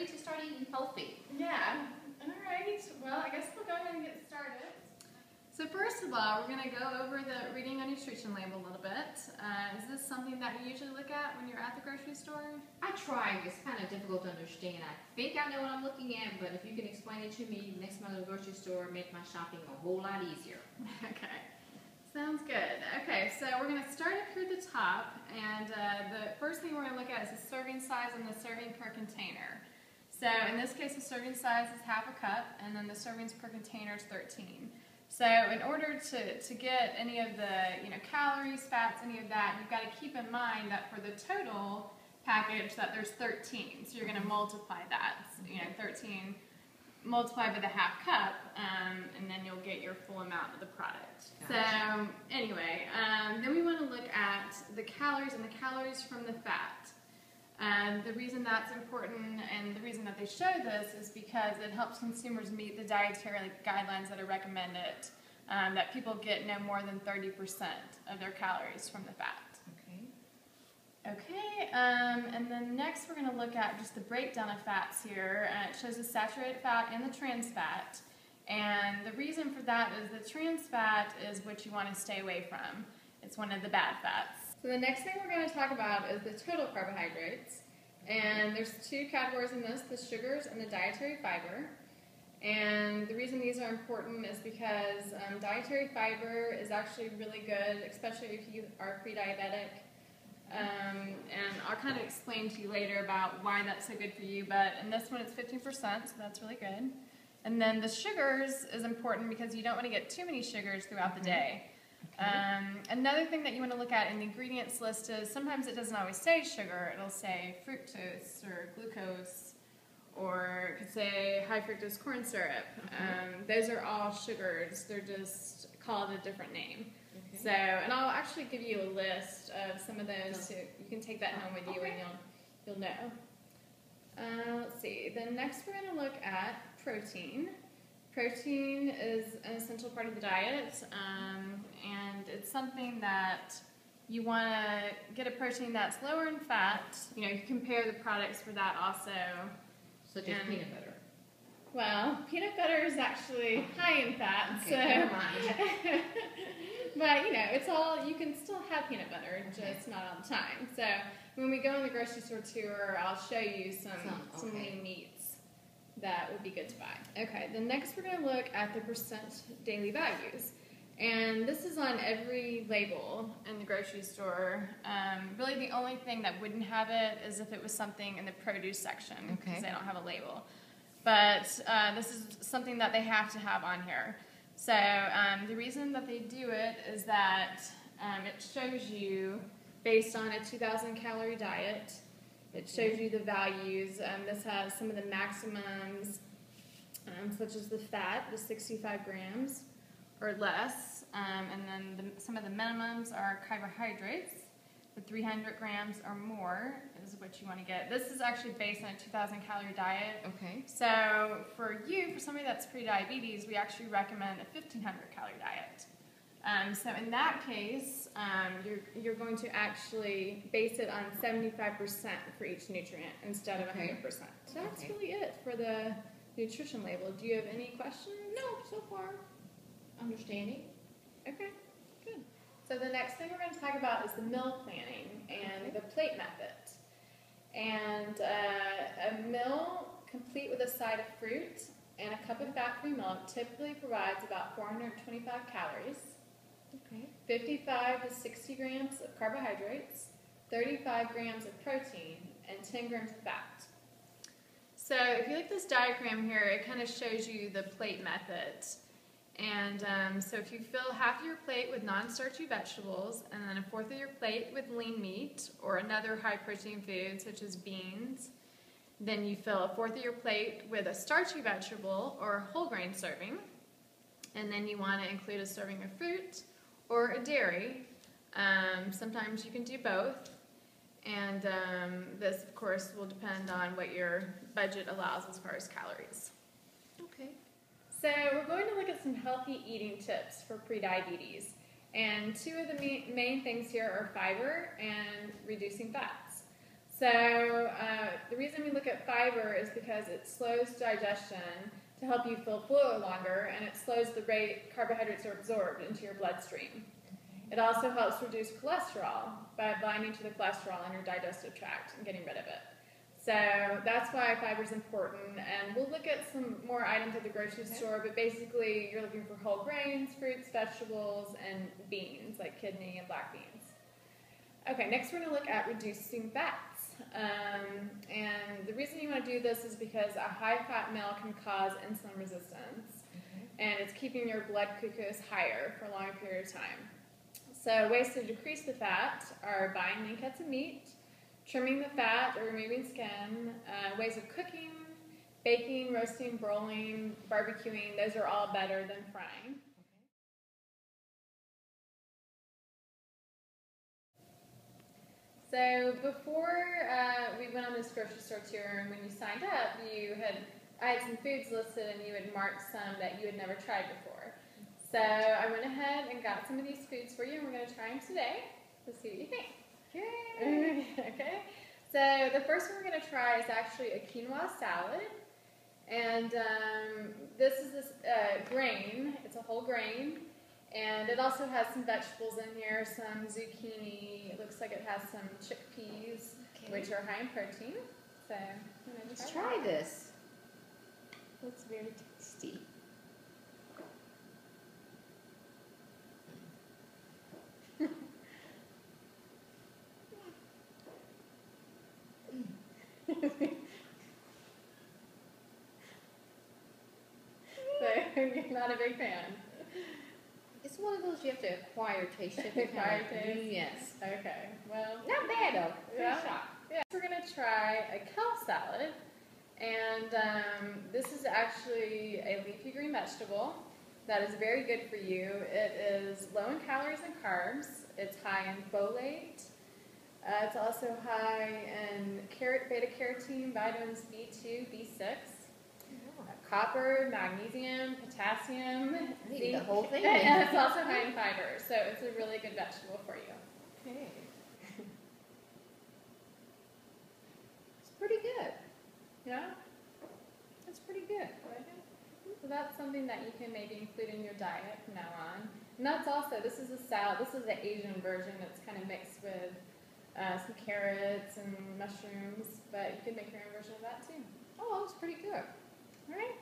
ready to start eating healthy. Yeah. All right. Well, I guess we'll go ahead and get started. So first of all, we're going to go over the reading a nutrition label a little bit. Is this something that you usually look at when you're at the grocery store? I try. It's kind of difficult to understand. I think I know what I'm looking at, but if you can explain it to me next time I go to the grocery store, make my shopping a whole lot easier. Okay. Sounds good. Okay, so we're going to start up here at the top, and the first thing we're going to look at is the serving size and the serving per container. So in this case, the serving size is half a cup, and then the servings per container is 13. So in order to get any of the calories, fats, any of that, you've got to keep in mind that for the total package that there's 13. So you're going to multiply that. So, 13 multiplied by the half cup, and then you'll get your full amount of the product. Gotcha. So anyway, then we want to look at the calories and the calories from the fat. The reason that's important and the reason that they show this is because it helps consumers meet the dietary guidelines that are recommended, that people get no more than 30% of their calories from the fat. Okay, and then next we're going to look at just the breakdown of fats here. It shows the saturated fat and the trans fat. And the reason for that is the trans fat is what you want to stay away from. It's one of the bad fats. So the next thing we're going to talk about is the total carbohydrates. And there's two categories in this, the sugars and the dietary fiber. And the reason these are important is because dietary fiber is actually really good, especially if you are pre-diabetic. And I'll kind of explain to you later about why that's so good for you, but in this one it's 15%, so that's really good. And then the sugars is important because you don't want to get too many sugars throughout the day. Another thing that you want to look at in the ingredients list is sometimes it doesn't always say sugar. It'll say fructose or glucose, or it could say high fructose corn syrup. Those are all sugars. They're just called a different name. So, and I'll actually give you a list of some of those, so you can take that home with you and you'll know. Let's see. Then next we're going to look at protein. Protein is an essential part of the diet, and it's something that you want to get a protein that's lower in fat. You compare the products for that also. Such as peanut butter. Well, peanut butter is actually high in fat, okay, so. Never mind. But it's all, you can still have peanut butter, just not all the time. So when we go on the grocery store tour, I'll show you some lean meats that would be good to buy. Okay, then next we're going to look at the percent daily values. And this is on every label in the grocery store. Really the only thing that wouldn't have it is if it was something in the produce section, because they don't have a label. But this is something that they have to have on here. So the reason that they do it is that it shows you, based on a 2,000 calorie diet, it shows you the values. This has some of the maximums, such as the fat, the 65 grams or less, and then some of the minimums are carbohydrates. The 300 grams or more is what you want to get. This is actually based on a 2,000 calorie diet. So for somebody that's pre-diabetes, we actually recommend a 1,500 calorie diet. So in that case, you're going to actually base it on 75% for each nutrient instead of 100%. So that's really it for the nutrition label. Do you have any questions? No, so far. Understanding. Okay, good. So the next thing we're going to talk about is the meal planning and the plate method. And a meal complete with a side of fruit and a cup of fat-free milk typically provides about 425 calories, 55 to 60 grams of carbohydrates, 35 grams of protein, and 10 grams of fat. So if you look at this diagram here, it kind of shows you the plate method. And so if you fill half of your plate with non-starchy vegetables and then a fourth of your plate with lean meat or another high-protein food such as beans, then you fill a fourth of your plate with a starchy vegetable or a whole grain serving, and then you want to include a serving of fruit or a dairy. Sometimes you can do both, and this of course will depend on what your budget allows as far as calories. So we're going to look at some healthy eating tips for prediabetes. And two of the main things here are fiber and reducing fats. So So the reason we look at fiber is because it slows digestion to help you feel fuller longer, and it slows the rate carbohydrates are absorbed into your bloodstream. It also helps reduce cholesterol by binding to the cholesterol in your digestive tract and getting rid of it. So that's why fiber is important, and we'll look at some more items at the grocery store, but basically you're looking for whole grains, fruits, vegetables, and beans, like kidney and black beans. Okay, next we're going to look at reducing fats. And the reason you want to do this is because a high-fat meal can cause insulin resistance, and it's keeping your blood glucose higher for a long period of time. So ways to decrease the fat are buying lean cuts of meat, trimming the fat or removing skin, ways of cooking, baking, roasting, broiling, barbecuing. Those are all better than frying. So before we went on this grocery store tour, and when you signed up, I had some foods listed, and you had marked some that you had never tried before. So I went ahead and got some of these foods for you, and we're going to try them today. Let's see what you think. Yay! Okay. So the first one we're going to try is actually a quinoa salad, and this is this grain. It's a whole grain. And it also has some vegetables in here, some zucchini. It looks like it has some chickpeas, which are high in protein. So let's try this. Looks very tasty. So you're not a big fan. It's one of those you have to acquire taste. Acquire taste? Yes. Okay. Well, not bad though. Yeah. Yeah. We're going to try a kale salad. And this is actually a leafy green vegetable that is very good for you. It is low in calories and carbs. It's high in folate. It's also high in beta-carotene, vitamins B2, B6. Copper, magnesium, potassium, zinc, the whole thing. And it's also high in fiber, so it's a really good vegetable for you. Okay. It's pretty good. Yeah? It's pretty good. So that's something that you can maybe include in your diet from now on. And that's also, this is a salad, this is the Asian version that's kind of mixed with some carrots and mushrooms, but you can make your own version of that too. Oh, it's pretty good. All right.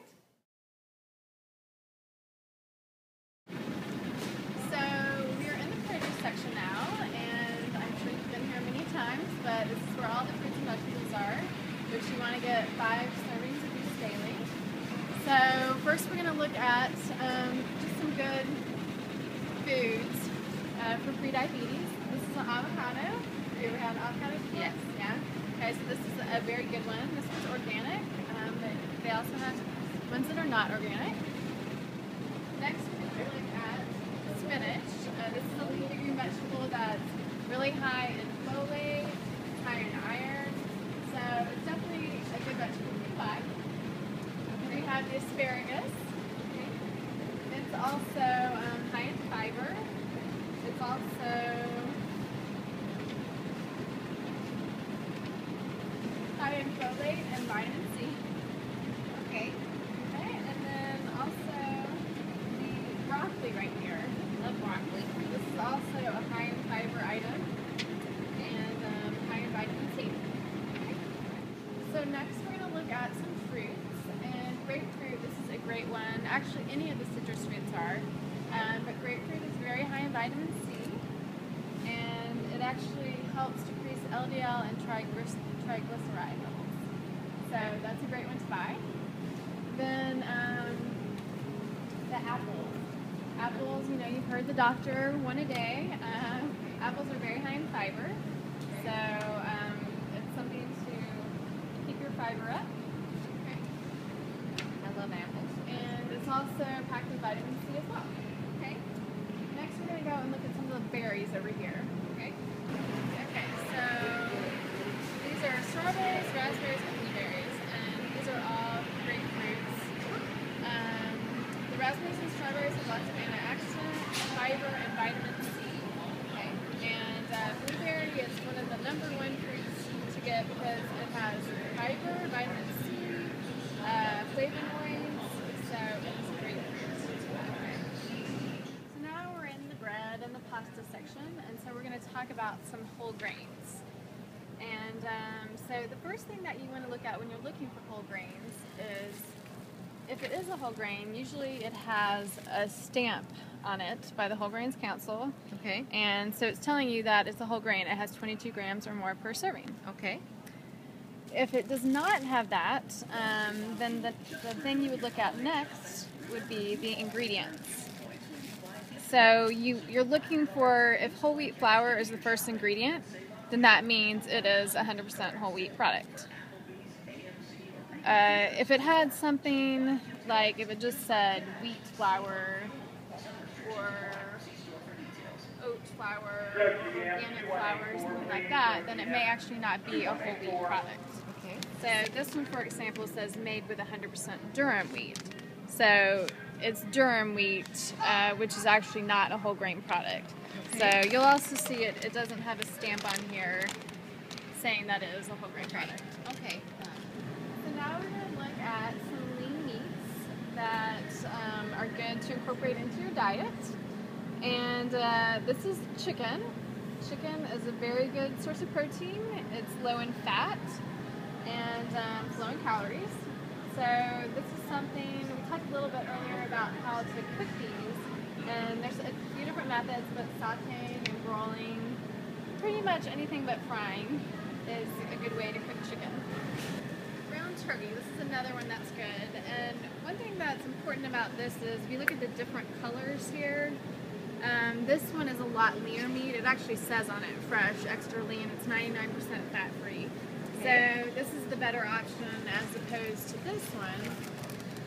So we're in the produce section now, and I'm sure you've been here many times, but this is where all the fruits and vegetables are, which you want to get 5 servings of these daily. So first we're going to look at just some good foods for prediabetes. This is an avocado. Have you ever had avocado before? Yes. Yeah. Okay, so this is a very good one. This one's organic. But they also have ones that are not organic. Next, we're going to look at spinach. This is a leafy green vegetable that's really high in folate, high in iron, so it's definitely a good vegetable to buy. We have the asparagus. Okay. It's also high in fiber. It's also high in folate and vitamin C. Okay, and then also the broccoli right here. Love broccoli. This is also a high in fiber item and high in vitamin C. Okay. So next we're going to look at some fruits, and grapefruit, this is a great one. Actually, any of the citrus fruits are, but grapefruit is very high in vitamin C, and it actually helps decrease LDL and triglyceride levels. So that's a great one to buy. Then the apples. Apples, you know, you've heard the doctor, 1 a day. Apples are very high in fiber, so it's something to keep your fiber up. Okay. I love apples. And it's also packed with vitamin C as well. Okay. Next, we're going to go and look at some of the berries over here. Okay. Okay, so these are strawberries, raspberries, and blueberries, and these are all great fruits. The raspberries and strawberries have lots of antioxidants, fiber, and vitamin C. Okay. And blueberry is one of the #1 fruits to get it because it has fiber, vitamin C, flavonoids, so it's great. So now we're in the bread and the pasta section, and so we're going to talk about some whole grains. And so the first thing that you want to look at when you're looking for whole grains is, if it is a whole grain, usually it has a stamp on it by the Whole Grains Council. Okay. And so it's telling you that it's a whole grain. It has 22 grams or more per serving. Okay. If it does not have that, then the thing you would look at next would be the ingredients. So you're looking for, if whole wheat flour is the first ingredient, then that means it is 100% whole wheat product. If it had something like, if it just said wheat flour or oat flour, organic flour, something like that, then it may actually not be a whole wheat product. Okay. So this one, for example, says made with 100% durum wheat. So it's durum wheat, which is actually not a whole grain product. Okay. So you'll also see it doesn't have a stamp on here saying that it is a whole grain product. Okay. So now we're going to look at some lean meats that are good to incorporate into your diet. And this is chicken. Chicken is a very good source of protein. It's low in fat and low in calories. So this is something, we talked a little bit earlier about how to cook these. And there's a few different methods, but sauteing and broiling, pretty much anything but frying is a good way to cook chicken. Ground turkey, this is another one that's good. And one thing that's important about this is if you look at the different colors here, this one is a lot leaner meat. It actually says on it fresh, extra lean. It's 99% fat free. Okay. So this is the better option as opposed to this one.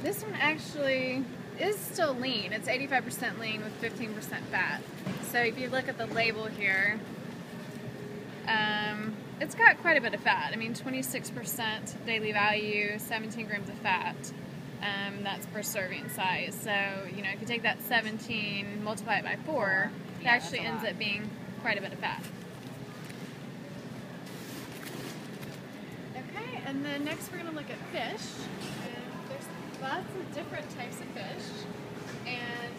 This one actually is still lean. It's 85% lean with 15% fat. So if you look at the label here, it's got quite a bit of fat. I mean, 26% daily value, 17 grams of fat. That's per serving size. So, you know, if you take that 17, multiply it by 4, it actually ends up being quite a bit of fat. Okay, and then next we're going to look at fish. And there's lots of different types of fish. And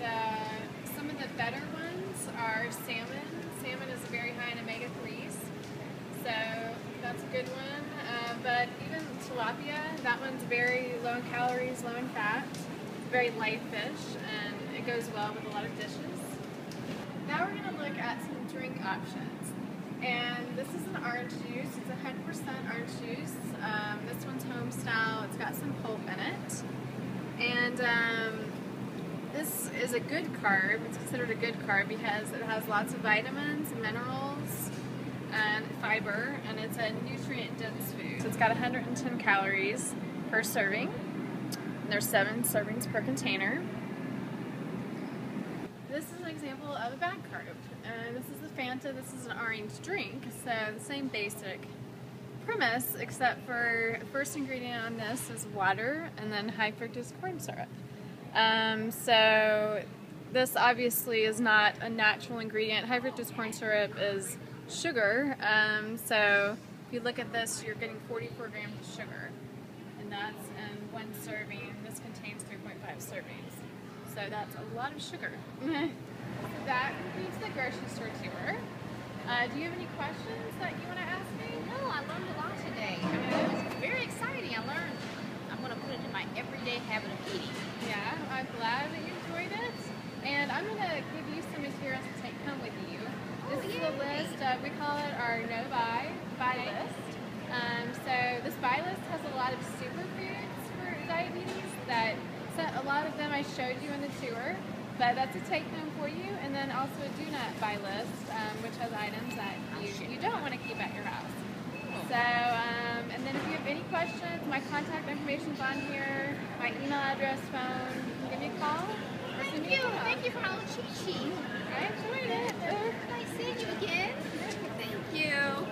some of the better ones are salmon. Salmon is very high in omega-3s. So that's a good one. But even tilapia, that one's very low in calories, low in fat. It's a very light fish, and it goes well with a lot of dishes. Now we're going to look at some drink options. And this is an orange juice. It's 100% orange juice. This one's home style. It's got some pulp in it. And this is a good carb. It's considered a good carb because it has lots of vitamins, minerals, and fiber, and it's a nutrient-dense food. So it's got 110 calories per serving. And there's 7 servings per container. This is an example of a bad carb. And this is the Fanta. This is an orange drink. So the same basic premise, except for the first ingredient on this is water and then high fructose corn syrup. So this obviously is not a natural ingredient. High fructose corn syrup is sugar, so if you look at this, you're getting 44 grams of sugar, and that's in one serving. This contains 3.5 servings, so that's a lot of sugar. So that concludes the grocery store tour. Do you have any questions that you want to ask me? No, I learned a lot today. I mean, it was very exciting. I learned I'm going to put it in my everyday habit of eating. Yeah, I'm glad that you enjoyed it, and I'm going to give you some materials to take home with you. This is the list, we call it our no-buy list. So this buy list has a lot of superfoods for diabetes that, a lot of them I showed you in the tour, but that's a take-home for you. And then also a do-not-buy list, which has items that you don't want to keep at your house. So, and then if you have any questions, my contact information's on here, my email address, phone, you can give me a call. Thank you for all the cheat sheet. I enjoyed it. Nice seeing you again. Thank you.